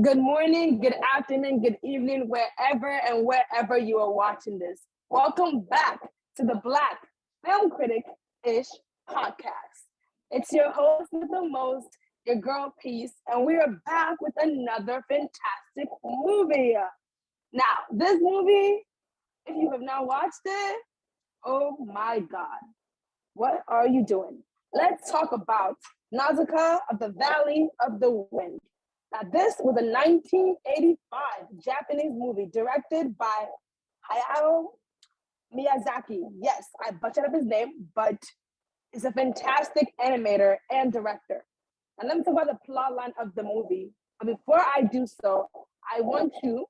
Good morning, good afternoon, good evening, wherever you are watching this. Welcome back to the Black Film Critic-ish podcast. It's your host with the most, your girl Peace, and we are back with another fantastic movie. Now, this movie, if you have not watched it, oh my God, what are you doing? Let's talk about Nausicaa of the Valley of the Wind. Now, this was a 1985 Japanese movie directed by Hayao Miyazaki. Yes, I butchered up his name, but he's a fantastic animator and director. And let me talk about the plot line of the movie. But before I do so, I want you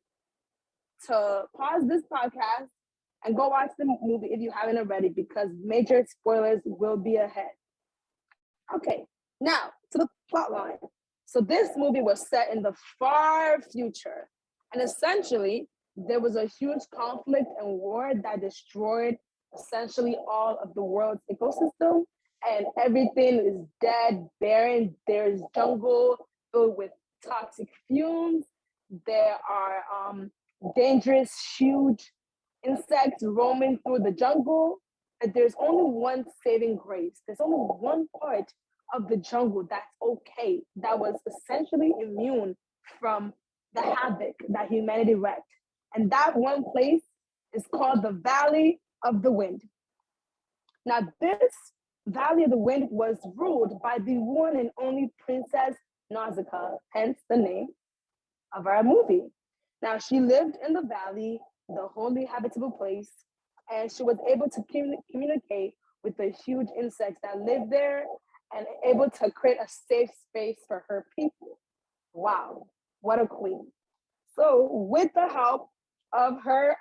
to pause this podcast and go watch the movie if you haven't already, because major spoilers will be ahead. Okay, now to the plot line. So this movie was set in the far future, and essentially there was a huge conflict and war that destroyed essentially all of the world's ecosystem, and everything is dead, barren. There's jungle filled with toxic fumes. There are dangerous, huge insects roaming through the jungle. But there's only one saving grace. There's only one part of the jungle that's okay, that was essentially immune from the havoc that humanity wreaked. And that one place is called the Valley of the Wind. Now, this Valley of the Wind was ruled by the one and only Princess Nausicaa, hence the name of our movie. Now, she lived in the valley, the holy habitable place, and she was able to communicate with the huge insects that lived there and able to create a safe space for her people. Wow, what a queen. So with the help of her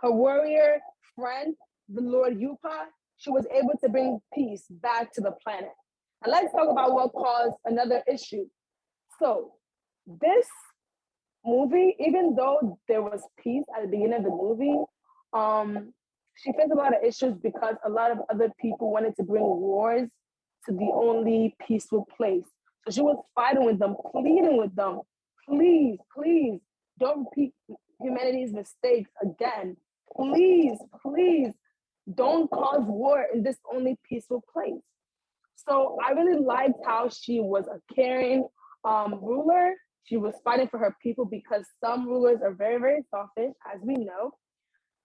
warrior friend, the Lord Yupa, she was able to bring peace back to the planet. And let's talk about what caused another issue. So this movie, even though there was peace at the beginning of the movie, she faced a lot of issues because a lot of other people wanted to bring wars to the only peaceful place. So she was fighting with them, pleading with them, please, please, don't repeat humanity's mistakes again. Please, please, don't cause war in this only peaceful place. So I really liked how she was a caring ruler. She was fighting for her people because some rulers are very, very selfish, as we know.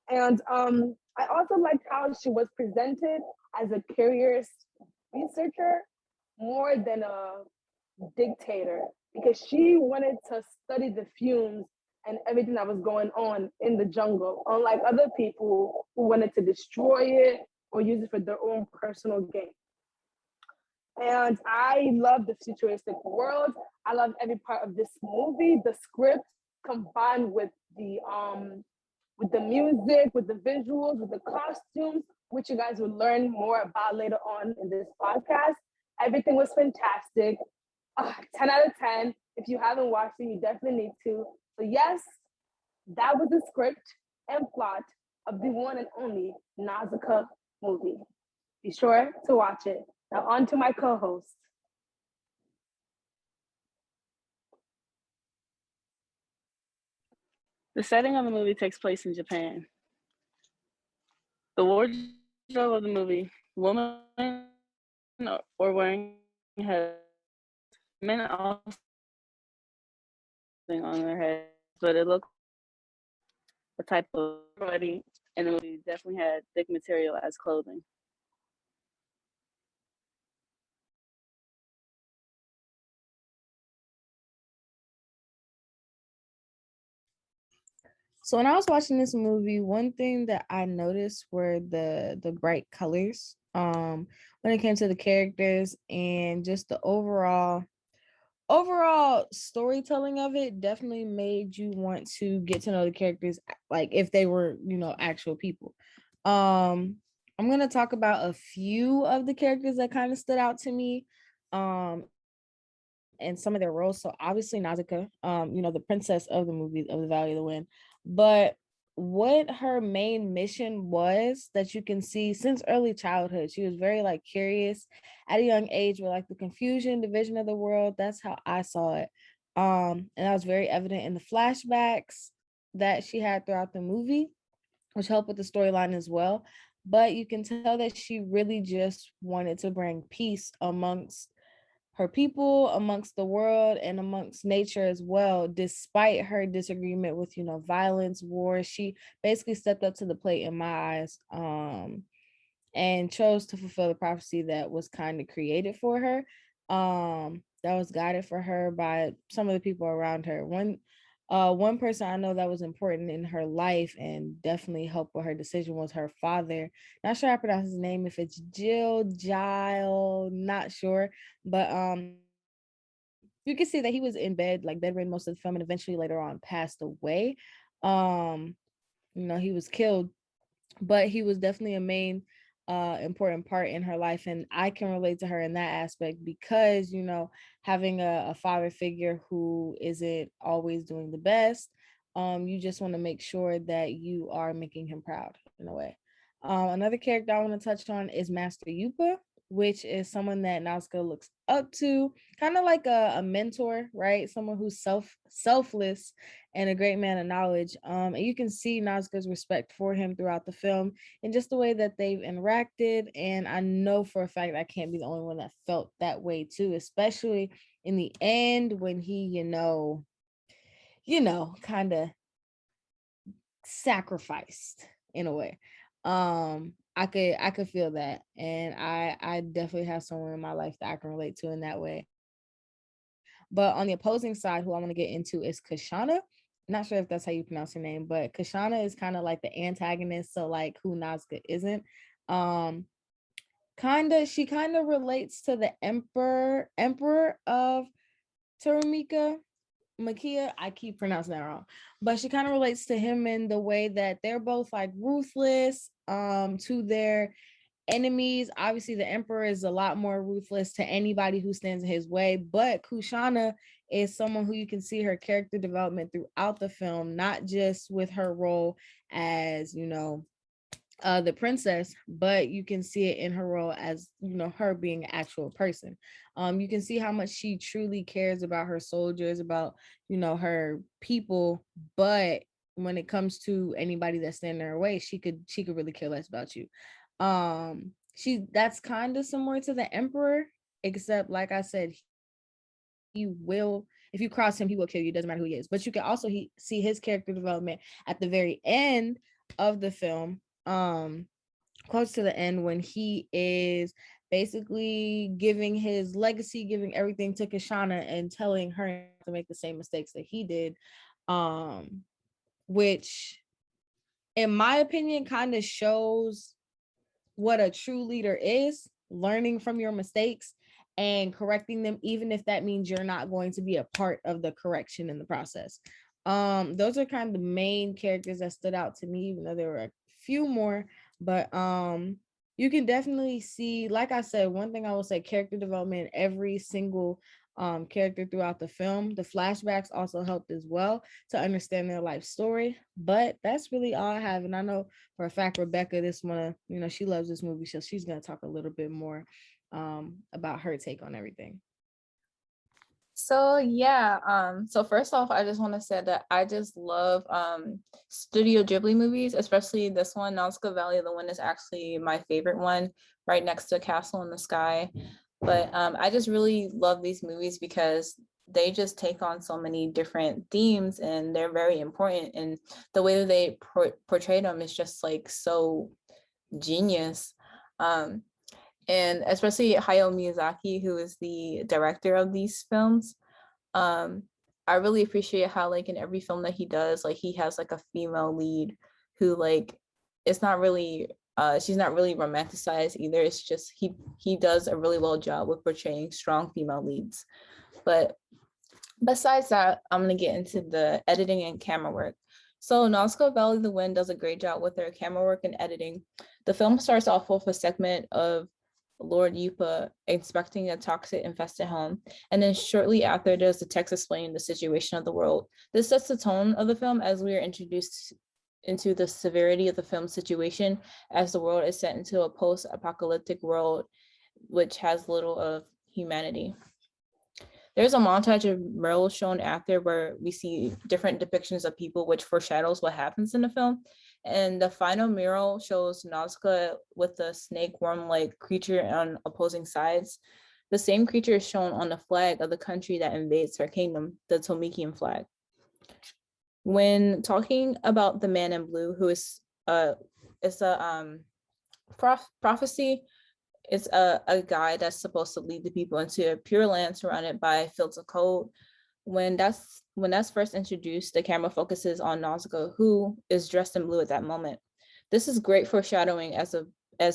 And I also liked how she was presented as a curious researcher more than a dictator, because she wanted to study the fumes and everything that was going on in the jungle, unlike other people who wanted to destroy it or use it for their own personal gain. And I love the futuristic world. I love every part of this movie. The script combined with the music, with the visuals, with the costumes, which you guys will learn more about later on in this podcast. Everything was fantastic. 10 out of 10. If you haven't watched it, you definitely need to. So yes, that was the script and plot of the one and only Nausicaa movie. Be sure to watch it. Now on to my co-host. The setting of the movie takes place in Japan. The wardrobe of the movie, women or wearing heads, men also on their heads, but it looked a type of writing in the movie definitely had thick material as clothing. So when I was watching this movie, one thing that I noticed were the bright colors. When it came to the characters and just the overall storytelling of it, definitely made you want to get to know the characters like if they were, actual people. I'm gonna talk about a few of the characters that kind of stood out to me. And some of their roles. So obviously Nausicaa, the princess of the movie of the Valley of the Wind. But what her main mission was that you can see since early childhood, she was very like curious at a young age with like the confusion, division of the world. That's how I saw it. And that was very evident in the flashbacks that she had throughout the movie, which helped with the storyline as well. But you can tell that she really just wanted to bring peace amongst her people, amongst the world, and amongst nature as well, despite her disagreement with, violence, war. She basically stepped up to the plate in my eyes, and chose to fulfill the prophecy that was kind of created for her, that was guided for her by some of the people around her. One person I know that was important in her life and definitely helped with her decision was her father. Not sure how to pronounce his name, if it's Gile, not sure. But you can see that he was in bed, like bedridden most of the film, and eventually later on passed away. He was killed, but he was definitely a main important part in her life, and I can relate to her in that aspect because having a father figure who isn't always doing the best, you just want to make sure that you are making him proud in a way. Another character I want to touch on is Master Yupa, which is someone that Nausicaa looks up to, kind of like a mentor, right? Someone who's selfless and a great man of knowledge. And you can see Nausicaa's respect for him throughout the film and just the way that they've interacted. And I know for a fact I can't be the only one that felt that way too, especially in the end when he, kind of sacrificed in a way. I could feel that, and I definitely have someone in my life that I can relate to in that way. But on the opposing side, who I want to get into is Kashana. Not sure if that's how you pronounce her name, but Kashana is kind of like the antagonist, so like who Nausicaa isn't. She kind of relates to the emperor of Taramika, Makia. I keep pronouncing that wrong, but she kind of relates to him in the way that they're both like ruthless to their enemies. Obviously, the emperor is a lot more ruthless to anybody who stands in his way, but Kushana is someone who you can see her character development throughout the film, not just with her role as the princess, but you can see it in her role as her being an actual person. You can see how much she truly cares about her soldiers, about her people, but when it comes to anybody that's standing in her way, she could really care less about you. That's kind of similar to the emperor, except like I said, he will, if you cross him, he will kill you. It doesn't matter who he is. But you can also see his character development at the very end of the film, close to the end, when he is basically giving his legacy, giving everything to Kashana and telling her not to make the same mistakes that he did, which in my opinion kind of shows what a true leader is, learning from your mistakes and correcting them, even if that means you're not going to be a part of the correction in the process. Those are kind of the main characters that stood out to me, even though there were a few more. But you can definitely see, like I said, one thing I will say, character development, every single character throughout the film. The flashbacks also helped as well to understand their life story. But that's really all I have. And I know for a fact Rebecca, she loves this movie, so she's gonna talk a little bit more about her take on everything. So yeah, so first off, I just want to say that I just love Studio Ghibli movies, especially this one, Nausicaä Valley. The one is actually my favorite one, right next to Castle in the Sky. But I just really love these movies because they just take on so many different themes and they're very important. And the way that they portray them is just like so genius. And especially Hayao Miyazaki, who is the director of these films. I really appreciate how like in every film that he does, like he has like a female lead who like it's not really she's not really romanticized either. It's just he does a really well job with portraying strong female leads. But besides that, I'm gonna get into the editing and camera work. So Nausicaä Valley the Wind does a great job with their camera work and editing. The film starts off with a segment of Lord Yupa inspecting a toxic infested home, and then shortly after there's the text explaining the situation of the world. This sets the tone of the film as we are introduced into the severity of the film situation as the world is set into a post-apocalyptic world which has little of humanity. There's a montage of murals shown after where we see different depictions of people, which foreshadows what happens in the film. And the final mural shows Nausicaa with the snake worm-like creature on opposing sides. The same creature is shown on the flag of the country that invades her kingdom, the Tomician flag. When talking about the man in blue, who is it's a prophecy. It's a guide that's supposed to lead the people into a pure land surrounded by fields of gold. When that's first introduced, the camera focuses on Nausicaa, who is dressed in blue at that moment. This is great foreshadowing as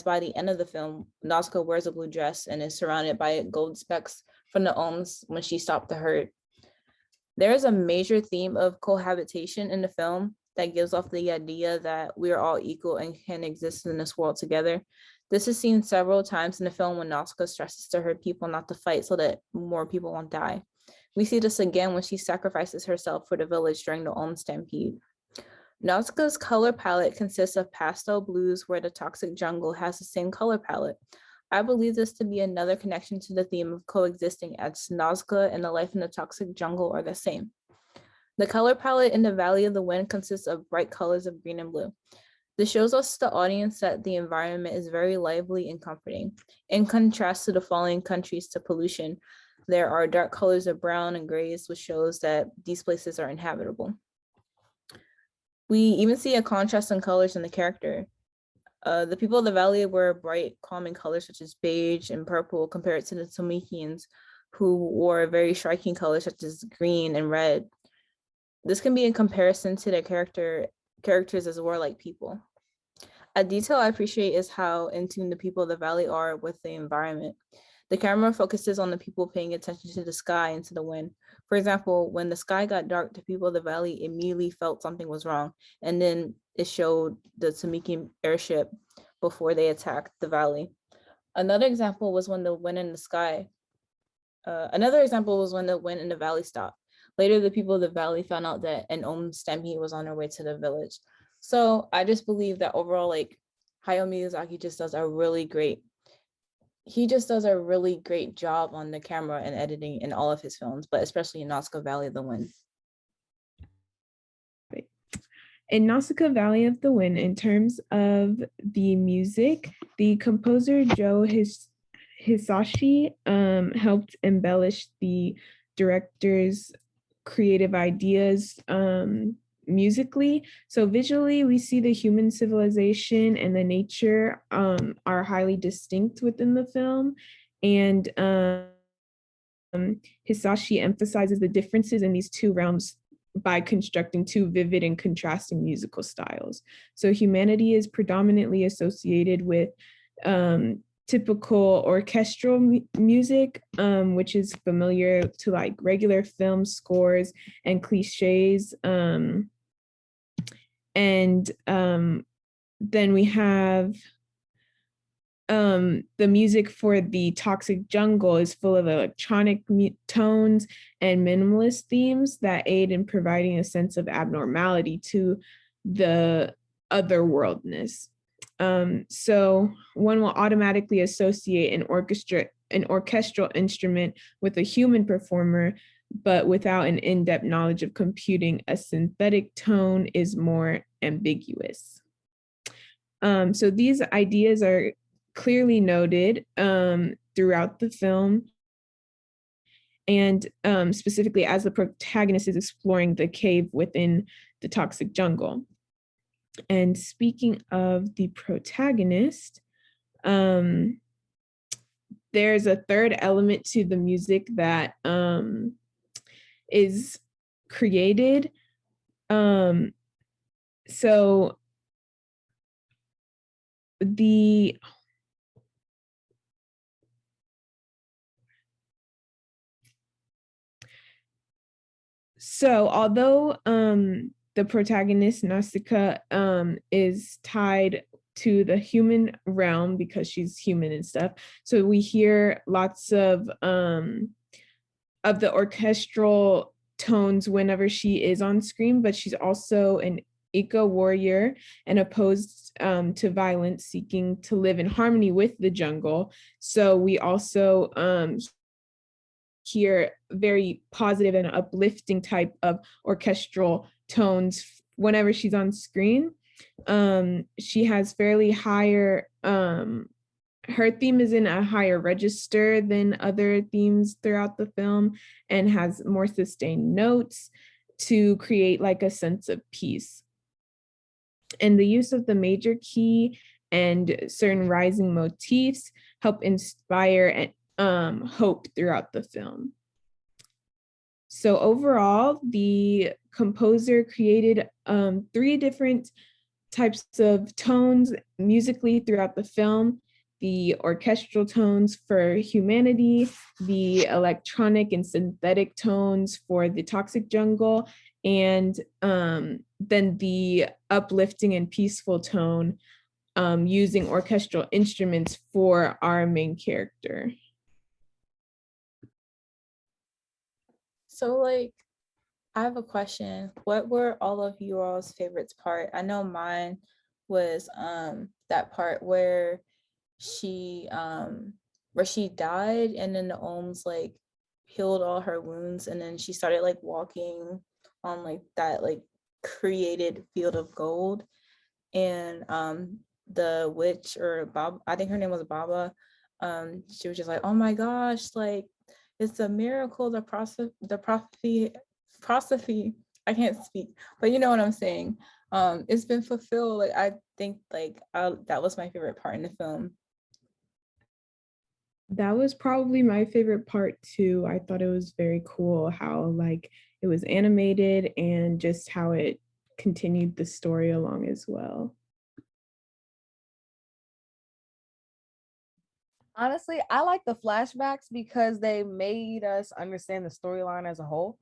by the end of the film, Nausicaa wears a blue dress and is surrounded by gold specks from the elms when she stopped the herd. There is a major theme of cohabitation in the film that gives off the idea that we are all equal and can exist in this world together. This is seen several times in the film when Nausicaa stresses to her people not to fight so that more people won't die. We see this again when she sacrifices herself for the village during the Ulm stampede. Nausicaa's color palette consists of pastel blues where the toxic jungle has the same color palette. I believe this to be another connection to the theme of coexisting, as Nausicaa and the life in the toxic jungle are the same. The color palette in the Valley of the Wind consists of bright colors of green and blue. This shows us the audience that the environment is very lively and comforting. In contrast to the falling countries to pollution, there are dark colors of brown and grays, which shows that these places are inhabitable. We even see a contrast in colors in the character. The people of the valley wear bright, calming colors such as beige and purple compared to the Tomicians, who wore very striking colors such as green and red. This can be in comparison to their characters as warlike people. A detail I appreciate is how in tune the people of the valley are with the environment. The camera focuses on the people paying attention to the sky and to the wind. For example, when the sky got dark, the people of the valley immediately felt something was wrong, and then it showed the Tomician airship before they attacked the valley. Another example was when the wind in the sky. Another example was when the wind in the valley stopped. Later, the people of the valley found out that an Ulm stampede was on their way to the village. So I just believe that overall, like, Hayao Miyazaki just does a really great job on the camera and editing in all of his films, but especially in Nausicaa Valley of the Wind. In Nausicaa Valley of the Wind, in terms of the music, the composer Joe Hisaishi helped embellish the director's creative ideas musically. So visually, we see the human civilization and the nature are highly distinct within the film. And Hisaishi emphasizes the differences in these two realms by constructing two vivid and contrasting musical styles. So humanity is predominantly associated with typical orchestral music, which is familiar to like regular film scores and cliches. Then we have the music for the toxic jungle is full of electronic tones and minimalist themes that aid in providing a sense of abnormality to the otherworldness. So one will automatically associate an orchestral instrument with a human performer, but without an in-depth knowledge of computing, a synthetic tone is more ambiguous. So these ideas are clearly noted throughout the film, and specifically as the protagonist is exploring the cave within the toxic jungle. And speaking of the protagonist, there's a third element to the music that is created. So although the protagonist, Nausicaa, is tied to the human realm because she's human and stuff. So we hear lots of the orchestral tones whenever she is on screen, but she's also an eco-warrior and opposed to violence, seeking to live in harmony with the jungle. So we also hear very positive and uplifting type of orchestral tones whenever she's on screen. She has fairly higher, her theme is in a higher register than other themes throughout the film and has more sustained notes to create like a sense of peace. And the use of the major key and certain rising motifs help inspire hope throughout the film. So overall, the composer created 3 different types of tones musically throughout the film: the orchestral tones for Humanity, the electronic and synthetic tones for the Toxic Jungle, and then the uplifting and peaceful tone using orchestral instruments for our main character. So like, I have a question. What were all of you all's favorites part? I know mine was that part where she died and then the Ohms like healed all her wounds, and then she started like walking on like that like created field of gold, and the witch, or Bob, I think her name was Baba, she was just like, oh my gosh, like it's a miracle, the prophecy, I can't speak, but you know what I'm saying. It's been fulfilled. Like I think like that was my favorite part in the film. That was probably my favorite part too. I thought it was very cool how like it was animated and just how it continued the story along as well. Honestly, I like the flashbacks because they made us understand the storyline as a whole,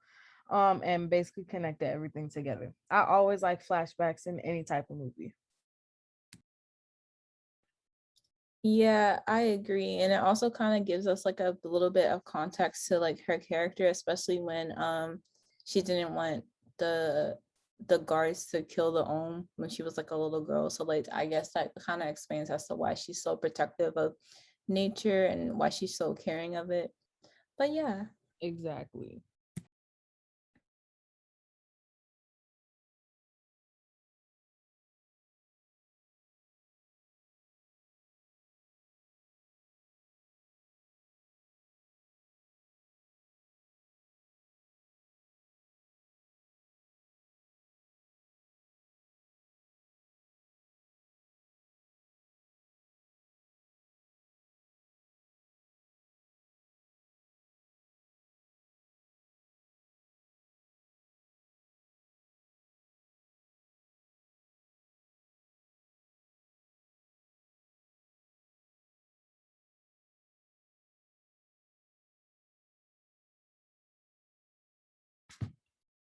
and basically connected everything together. I always like flashbacks in any type of movie. Yeah, I agree. And it also kind of gives us like a little bit of context to like her character, especially when she didn't want the guards to kill the Ohm when she was like a little girl. So like I guess that kind of explains as to why she's so protective of nature and why she's so caring of it. But yeah. Exactly.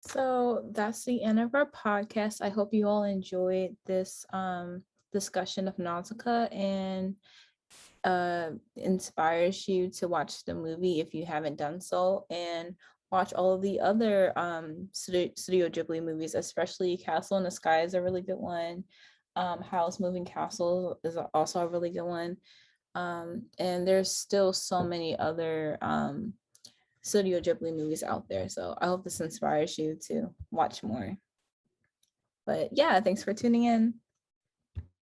So that's the end of our podcast. I hope you all enjoyed this discussion of Nausicaä and inspires you to watch the movie if you haven't done so, and watch all of the other Studio Ghibli movies, especially Castle in the Sky is a really good one. Howl's Moving Castle is also a really good one. And there's still so many other Studio Ghibli movies out there. So I hope this inspires you to watch more. But yeah, thanks for tuning in.